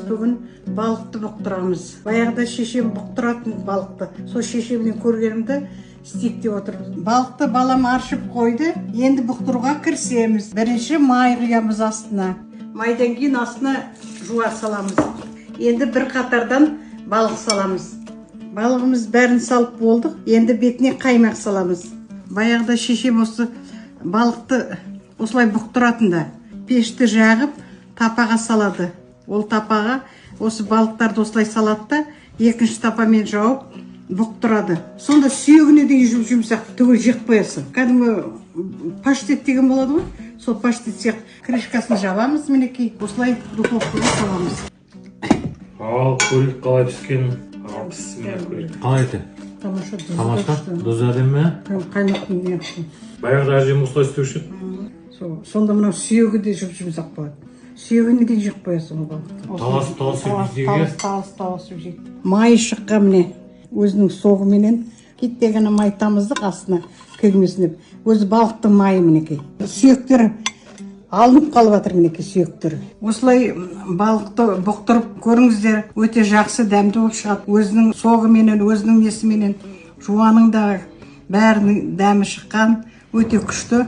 бүгін балықты бұқтырамыз. Баяғыда шешем бұқтыратын балықты. Сол шешемнен көргенімді істеп отырмыз. Балықты балам аршып қойды. Енді бұқтыруға кірісеміз. Бірінші май құямыз астына. Майдан кейін астына жуа саламыз. Енді бір қатардан балық саламыз. Балығымыз бәрін салып болдық. Енді бетіне қаймақ саламыз. Баяғыда шешем осы балықты осылай бұқтыратында. Пешті жағып, тапаға салады. Ол тапаға осы балықтарды осылай салады да, екінші тапамен жауып бұқтырады. Сонда сүйегіне дейін жұмсақ түгел жеп қоясың. Кәдімгі паштет деген болады ғой. Сол паштет сияқты крышкасын жабамыз, мінекей. Осылай духовкаға саламыз. Ал көрейік қалай піскен. Ал піссін көрейік. Қалай еті? Тамаша. Дұзы әдем ме? Қаймақтың неғып. Баяғыда әжем осылай істеуші еді. Сонда мынау сүйегі де жұмсақ болады. Сүйегіне дейін жеп қоясың ол балықты. Таласып жейді. Майы шыққан міне. Өзінің соғыменен кетпеген май тамыздық астына көгмесініп. Өзі балықтың майы мінекей. Сүйектері алынып қалып жатыр мінекей сүйектері. Осылай балықты бұқтырып көріңіздер. Өте жақсы дәмді болып шығады. Өзінің соғыменен, өзінің несіменен жуаның да бәрінің дәмі шыққан. Өте күшті.